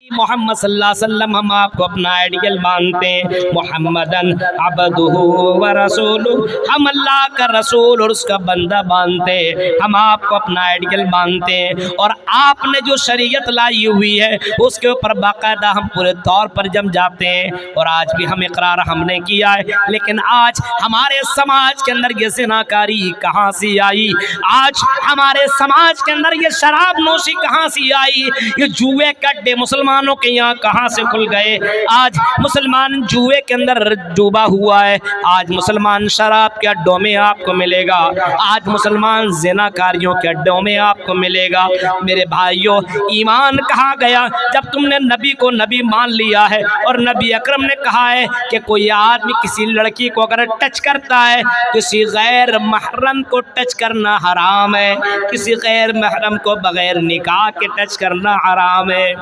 मोहम्मद सल्लल्लाहु अलैहि वसल्लम हम आपको अपना आइडियल मानते हैं। मोहम्मदन अब्दुहु व रसूलुहु, हम अल्लाह का रसूल और उसका बंदा मानते हैं। हम आपको अपना आइडियल मानते हैं और आपने जो शरीयत लाई हुई है उसके ऊपर बाकायदा हम पूरे तौर पर जम जाते हैं। और आज भी हम इकरार हमने किया है, लेकिन आज हमारे समाज के अंदर ये ज़िनाकारी कहाँ से आई? आज हमारे समाज के अंदर ये शराब नोशी कहाँ से आई? ये जुए के अड्डे मुसलमानों के यहाँ कहाँ से खुल गए? आज मुसलमान जुए के अंदर डूबा हुआ है। आज मुसलमान शराब के अड्डों में आपको मिलेगा, आज मुसलमान ज़िनाकारियों के अड्डों में आपको मिलेगा। मेरे भाइयों, ईमान कहाँ गया जब तुमने नबी को नबी मान लिया है? और नबी अकरम ने कहा है कि कोई आदमी किसी लड़की को अगर टच करता है, किसी गैर महरम को टच करना हराम है। किसी गैर महरम को बगैर निकाह के टच करना हराम है।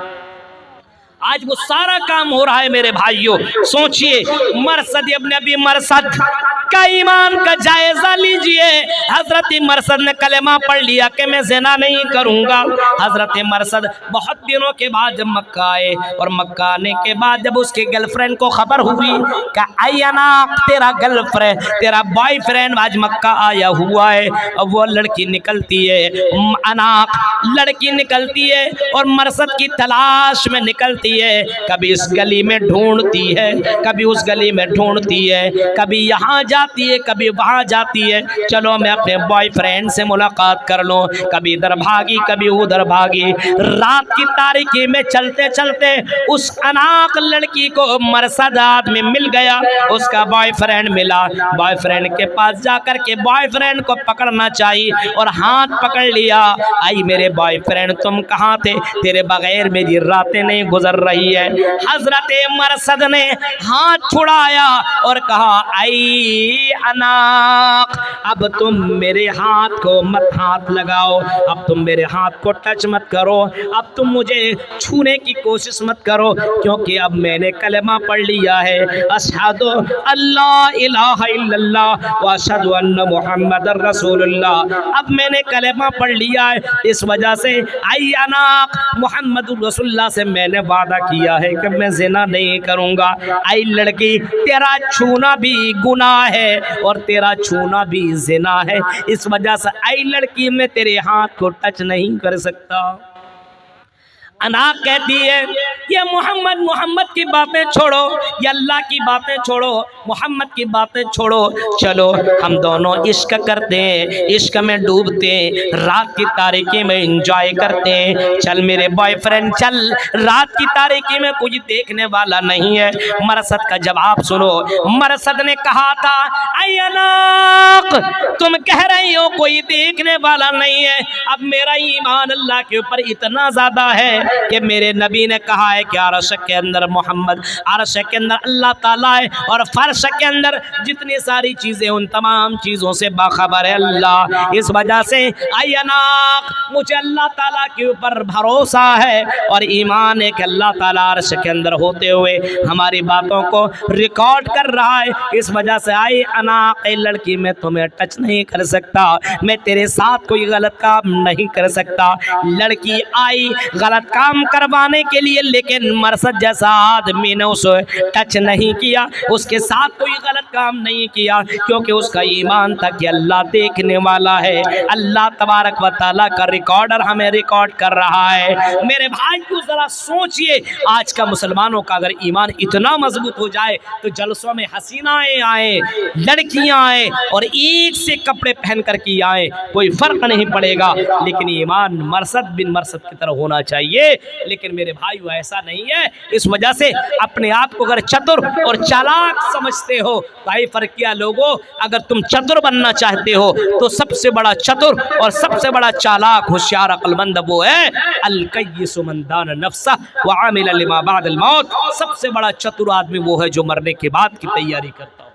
आज वो सारा काम हो रहा है। मेरे भाइयों, सोचिए, मरसद इब्न अबी मरसद का ईमान का जायजा लीजिए। हजरत मरसद ने कलेमा पढ़ लिया कि मैं ज़िना नहीं करूंगा। हजरत मरसद बहुत दिनों के बाद जब मक्का आए और मक्का आने के बाद जब उसके गर्लफ्रेंड को खबर हुई कि अयना तेरा गर्लफ्रेंड, तेरा बॉयफ्रेंड आज मक्का आया हुआ है, अब वो लड़की निकलती है, अनाक लड़की निकलती है और मरसद की तलाश में निकलती है। कभी इस गली में ढूंढती है, कभी उस गली में ढूंढती है, कभी यहाँ जाती है, कभी वहाँ जाती है, चलो मैं अपने बॉयफ्रेंड से मुलाकात कर लूँ। कभी इधर भागी, कभी उधर भागी। रात की तारीकी में चलते चलते उस अनाक लड़की को मरसद आदमी मिल गया, उसका बॉयफ्रेंड मिला। बॉयफ्रेंड के पास जाकर के बॉयफ्रेंड को पकड़ना चाहिए और हाथ पकड़ लिया। आई मेरे बॉयफ्रेंड, तुम कहाँ थे? तेरे बगैर मेरी रातें नहीं गुजर रही है। हजरत मरसद ने हाथ छुड़ाया और कहा, आई अनाक, अब तुम मेरे हाथ को मत हाथ लगाओ, अब तुम मेरे हाथ को टच मत करो, अब तुम मुझे छूने की कोशिश मत करो, क्योंकि अब मैंने कलेमा पढ़ लिया है। अशहदु अल्ला इलाहा इल्लल्लाह व अशहदु अन्ना मुहम्मदर रसूलुल्लाह। अब मैंने कलेमा पढ़ लिया है, इस वजह से आई अनाक मुहम्मदुर रसूलुल्लाह से मैंने वादा किया है कि मैं ज़िना नहीं करूँगा। आई लड़की, तेरा छूना भी गुनाह है और तेरा छूना भी ज़िना है, इस वजह से आई लड़की मैं तेरे हाथ को टच नहीं कर सकता। अनाक कहती है, ये मोहम्मद मोहम्मद की बातें छोड़ो, ये अल्लाह की बातें छोड़ो, मोहम्मद की बातें छोड़ो, चलो हम दोनों इश्क करते हैं, इश्क में डूबते हैं, रात की तारीकी में एंजॉय करते हैं। चल मेरे बॉयफ्रेंड चल, रात की तारीकी में कोई देखने वाला नहीं है। मरसद का जवाब सुनो। मरसद ने कहा था, ऐ अनाक, तुम कह रही हो कोई देखने वाला नहीं है, अब मेरा ईमान अल्लाह के ऊपर इतना ज़्यादा है कि मेरे नबी ने कहा है कि अर्श के अंदर मोहम्मद, अर्श के अंदर अल्लाह ताला है और फर्श के अंदर जितनी सारी चीज़ें, उन तमाम चीज़ों से बाखबर है अल्लाह। इस वजह से अयनाक, मुझे अल्लाह ताला के ऊपर भरोसा है और ईमान है कि अल्लाह ताला अर्श के अंदर होते हुए हमारी बातों को रिकॉर्ड कर रहा है। इस वजह से आई अनाक लड़की, मैं तुम्हें टच नहीं कर सकता, मैं तेरे साथ कोई गलत काम नहीं कर सकता। लड़की आई गलत काम करवाने के लिए, लेकिन मरसद जैसा आदमी ने उसे टच नहीं किया, उसके साथ कोई गलत काम नहीं किया, क्योंकि उसका ईमान था कि अल्लाह देखने वाला है, अल्लाह तबारक व तआला का रिकॉर्डर हमें रिकॉर्ड कर रहा है। मेरे भाई को जरा सोचिए, आज का मुसलमानों का अगर ईमान इतना मजबूत हो जाए तो जलसों में हसीनाएं आए, लड़कियां आए और एक से कपड़े पहन कर के आए, कोई फर्क नहीं पड़ेगा, लेकिन ईमान मरसद बिन मरसद की तरह होना चाहिए। लेकिन मेरे भाई वो ऐसा नहीं है। इस वजह से अपने आप को अगर चतुर और चालाक समझते हो, भाई फर्किया लोगों, अगर तुम चतुर बनना चाहते हो तो सबसे बड़ा चतुर और सबसे बड़ा चालाक होशियार अक्लमंद वो है अल-कय्यिसु मन दान नफ्सा व आमिला लिमा बअदल मौत। सबसे बड़ा चतुर आदमी वो है जो मरने के बाद की तैयारी करता हो।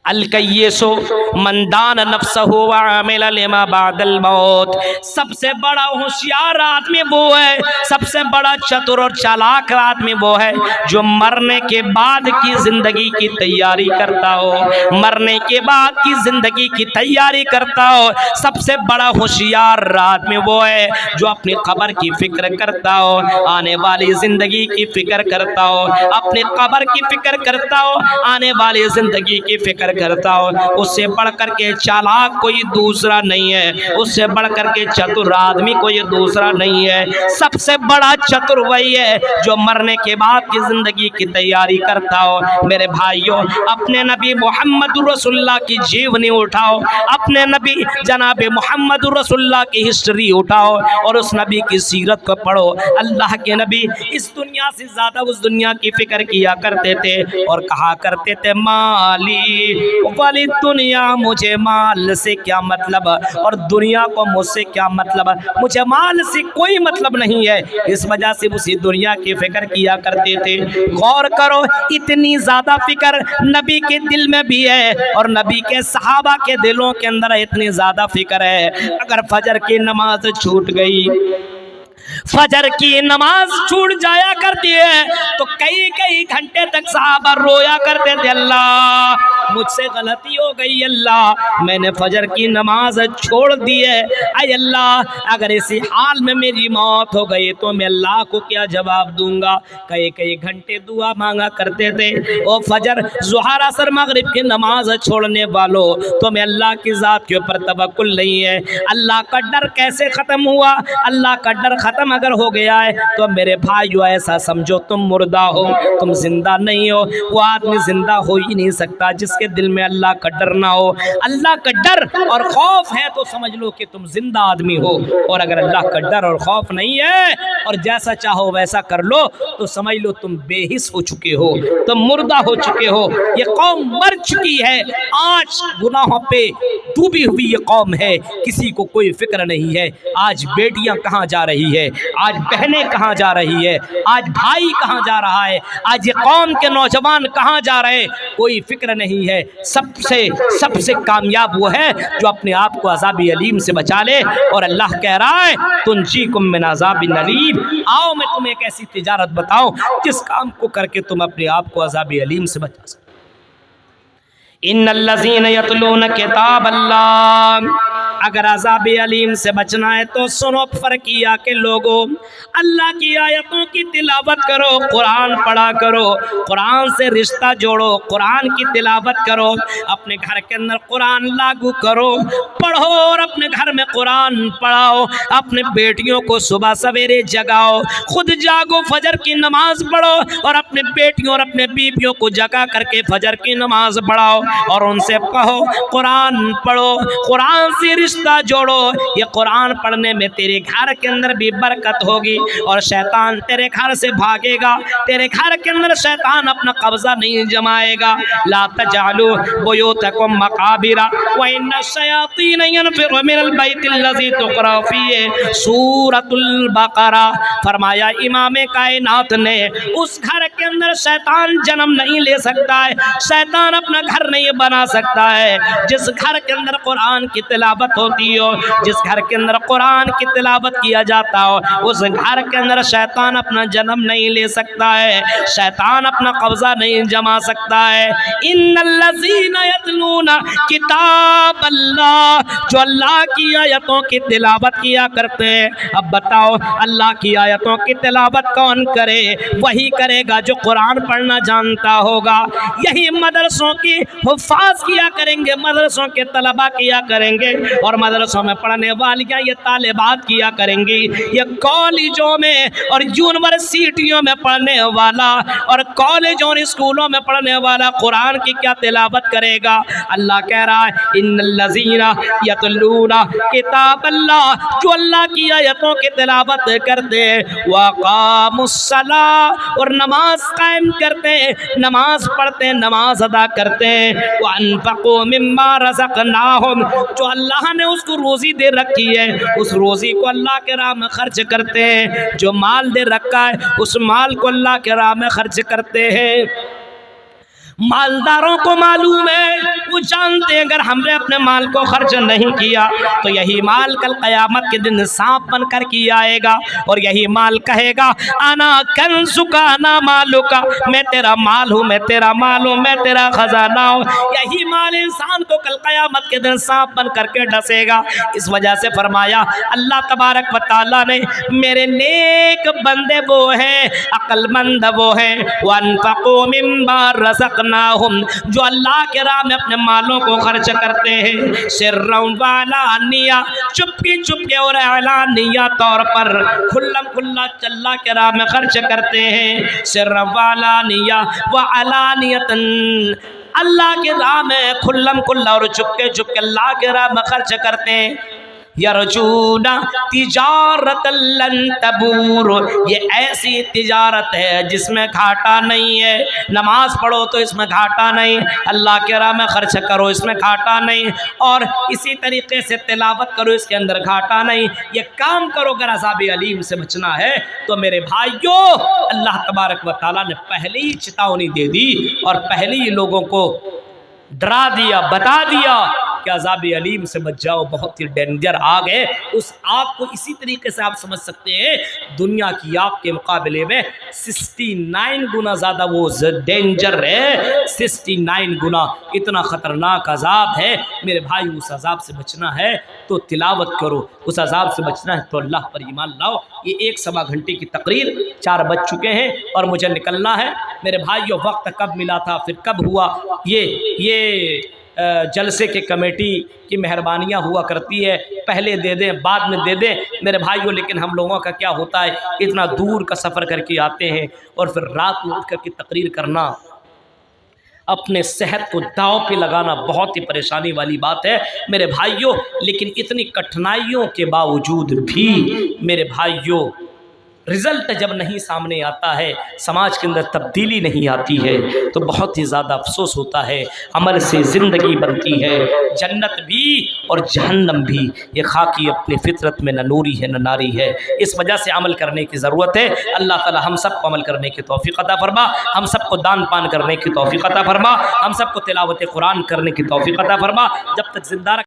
अलकय्यिसु मन दान नफ्सहु व अमिला लिमा बादल मौत। सबसे बड़ा होशियार आदमी वो है, सबसे बड़ा चतुर और चालाक आदमी वो है जो मरने के बाद की जिंदगी की तैयारी करता हो, मरने के बाद की जिंदगी की तैयारी करता हो। सबसे बड़ा होशियार आदमी वो है जो अपनी कब्र की फिक्र करता हो, आने वाली जिंदगी की फिक्र करता हो, अपनी कब्र की फिक्र करता हो, आने वाली जिंदगी की फिक्र करता हो। उससे बढ़कर के चालाक कोई दूसरा नहीं है, उससे बढ़कर के चतुर आदमी कोई दूसरा नहीं है। सबसे बड़ा चतुर वही है जो मरने के बाद की जिंदगी की तैयारी करता हो। मेरे भाइयों, अपने नबी मोहम्मद रसूलुल्लाह की जीवनी उठाओ, अपने नबी जनाब मोहम्मद रसूलुल्लाह की हिस्ट्री उठाओ और उस नबी की सीरत को पढ़ो। अल्लाह के नबी इस दुनिया से ज्यादा उस दुनिया की फिक्र किया करते थे और कहा करते थे, माली वाली दुनिया, मुझे माल से क्या मतलब और दुनिया को मुझसे क्या मतलब, मुझे माल से कोई मतलब नहीं है। इस वजह से उसी दुनिया की फिक्र किया करते थे। गौर करो, इतनी ज्यादा फिक्र नबी के दिल में भी है और नबी के सहाबा के दिलों के अंदर इतनी ज्यादा फिक्र है, अगर फजर की नमाज छूट गई, फजर की नमाज छूट जाया करती है तो कई कई घंटे तक सहाबा रोया करते थे, अल्लाह मुझसे गलती हो गई, अल्लाह मैंने फजर की नमाज छोड़ दी है, अय अल्लाह अगर इसी हाल में मेरी मौत हो गई तो मैं अल्लाह को क्या जवाब दूंगा। कई कई घंटे दुआ मांगा करते थे। ओ फजर, ज़ुहर, असर, मगरिब की नमाज छोड़ने वालों, तो मैं अल्लाह की ज़ात के ऊपर तवक्कुल नहीं है। अल्लाह का डर कैसे ख़त्म हुआ? अल्लाह का डर ख़त्म अगर हो गया है तो मेरे भाइयों ऐसा समझो तुम मुर्दा हो, तुम जिंदा नहीं हो। वो आदमी जिंदा हो ही नहीं सकता जिसके दिल में अल्लाह का डर ना हो। अल्लाह का डर और खौफ है तो समझ लो कि तुम जिंदा आदमी हो, और अगर अल्लाह का डर और खौफ नहीं है और जैसा चाहो वैसा कर लो तो समझ लो तुम बेहिस हो चुके हो, तुम मुर्दा हो चुके हो। ये कौम मर चुकी है, आज गुनाहों पे डूबी हुई ये कौम है, किसी को कोई फिक्र नहीं है। आज बेटियां कहाँ जा रही है, आज बहनें कहाँ जा रही है, आज भाई कहाँ जा रहा है, आज ये कौम के नौजवान कहाँ जा रहे हैं, कोई फिक्र नहीं है। सबसे कामयाब वो है जो अपने आप को अज़ाबी अलीम से बचा ले। और अल्लाह कह रहा है, तुंजीकुम मिन अज़ाबिन अलीम, आओ मैं तुम्हें एक ऐसी तिजारत बताऊं जिस काम को करके तुम अपने आप को अज़ाबी अलीम से बचा सकते। इन्नल्लज़ीना यतलूना किताबल्लाह, अगर अज़ाब अलीम से बचना है तो सुनो फरकिया के लोगों, अल्लाह की आयतों की तिलावत करो, कुरान पढ़ा करो, कुरान से रिश्ता जोड़ो, कुरान की तिलावत करो, अपने घर के अंदर कुरान लागू करो, पढ़ो और अपने घर में कुरान पढ़ाओ, अपने बेटियों को सुबह सवेरे जगाओ, खुद जागो, फजर की नमाज पढ़ो और अपने बेटियों और अपने बीवियों को जगा करके फजर की नमाज पढ़ाओ और उनसे कहो कुरान पढ़ो, कुरान से रिश्ता जोड़ो। ये कुरान पढ़ने में तेरे घर के अंदर भी बरकत होगी और शैतान तेरे घर से भागेगा, तेरे घर के अंदर शैतान अपना कब्जा नहीं जमाएगा। ला तजालू बुयूतकुम मकाबिरा व इन्ना शयातीन यनफिरू मिनल बैतिल्लज़ी तुक़रा फ़ीहि सूरतुल बक़रा। फरमाया इमाम कायनात ने, उस घर के अंदर शैतान जन्म नहीं ले सकता है, शैतान अपना घर नहीं बना सकता है। जिस घर के अंदर कुरान की तिलावत होती हो, जिस घर के अंदर कुरान की तिलावत किया जाता हो, उस घर के अंदर शैतान अपना जन्म नहीं ले सकता है, शैतान अपना कब्जा नहीं जमा सकता है। इन्नल्लज़ीना यतलूना किताब अल्लाह, जो अल्लाह की आयतों की तिलावत किया करते हैं। अब बताओ अल्लाह की आयतों की तिलावत कौन करे? वही करेगा जो कुरान पढ़ना जानता होगा। यही मदरसों की हुफ़ाज़ किया करेंगे, मदरसों के तलबा किया करेंगे और मदरसों में पढ़ने वालियाँ ये तालिबात किया करेंगी। ये कॉलेजों में और यूनिवर्सिटियों में पढ़ने वाला और कॉलेजों और स्कूलों में पढ़ने वाला कुरान की क्या तिलावत करेगा? अल्लाह कह रहा है इन्नल्लज़ीना यतलूना किताबल्लाह, जो अल्लाह की आयतों की तिलावत करते वक़ामुस्सलाह, और नमाज कायम करते, नमाज पढ़ते, नमाज अदा करते, व अनफ़क़ू मिम्मा रज़क़नाहुम, जो अल्लाह ने उसको रोज़ी दे रखी है उस रोज़ी को अल्लाह के राह में खर्च करते हैं, जो माल दे रखा है उस माल को अल्लाह के राह में खर्च करते हैं। मालदारों को मालूम है वो जानते हैं अगर हमने अपने माल को खर्च नहीं किया तो यही माल कल क़यामत के दिन सांप बनकर की आएगा और यही माल कहेगा आना कंजुका आना मालुका, मैं तेरा माल हूँ, मैं तेरा माल हूँ, मैं तेरा खजाना हूँ। यही माल इंसान को कल क़यामत के दिन सांप बन करके डसेगा। इस वजह से फरमाया अल्लाह तबारक व तआला ने मेरे नेक बंदे वो हैं, अक्लमंद वो हैं, वअनफ़क़ू मिम्मा रज़क़नाहुम, जो अल्लाह के राह में अपने मालों को खर्च करते हैं, सिर्रन व अलानिया, चुपके चुपके और अलानिया तौर पर, खुल्लम खुल्ला अल्लाह के राह में खर्च करते हैं, सिर्रन व अलानिया व अलानियतन, अल्लाह के राह में खुल्लम खुल्ला और चुपके चुपके अल्लाह के राह में खर्च करते हैं। यरजूना तिजारत लन तबूर, ये ऐसी तिजारत है जिसमें घाटा नहीं है। नमाज पढ़ो तो इसमें घाटा नहीं, अल्लाह के राह में खर्च करो इसमें घाटा नहीं, और इसी तरीके से तिलावत करो इसके अंदर घाटा नहीं। ये काम करो अगर अज़ाब अलीम से बचना है तो मेरे भाइयों अल्लाह तबारक व तआला ने पहले ही चेतावनी दे दी और पहले ही लोगों को डरा दिया, बता दिया कि अज़ाब अलीम से बच जाओ, बहुत ही डेंजर आग है। उस आग को इसी तरीके से आप समझ सकते हैं, दुनिया की आग के मुकाबले में 69 गुना ज़्यादा वो डेंजर है, 69 गुना इतना ख़तरनाक अज़ाब है। मेरे भाई उस अज़ाब से बचना है तो तिलावत करो, उस अज़ाब से बचना है तो अल्लाह पर ईमान लाओ। ये 1 सवा घंटे की तकरीर, 4 बज चुके हैं और मुझे निकलना है। मेरे भाइयों वक्त कब मिला था, फिर कब हुआ, ये जलसे के कमेटी की मेहरबानियाँ हुआ करती है, पहले दे दें बाद में दे दें मेरे भाइयों। लेकिन हम लोगों का क्या होता है, इतना दूर का सफ़र करके आते हैं और फिर रात में उठ करके तकरीर करना, अपने सेहत को दांव पे लगाना बहुत ही परेशानी वाली बात है मेरे भाइयों। लेकिन इतनी कठिनाइयों के बावजूद भी मेरे भाइयों रिज़ल्ट जब नहीं सामने आता है, समाज के अंदर तब्दीली नहीं आती है तो बहुत ही ज़्यादा अफसोस होता है। अमल से ज़िंदगी बनती है, जन्नत भी और जहन्नम भी, ये खाकी अपनी फितरत में न नूरी है न नारी है। इस वजह से अमल करने की ज़रूरत है। अल्लाह ताला हम सबको अमल करने की तौफ़ीक़ अता फरमा, हम सबको दान पान करने की तौफ़ीक़ अता फरमा, हम सबको तिलावत कुरान करने की तौफ़ीक़ अता फरमा। जब तक ज़िंदा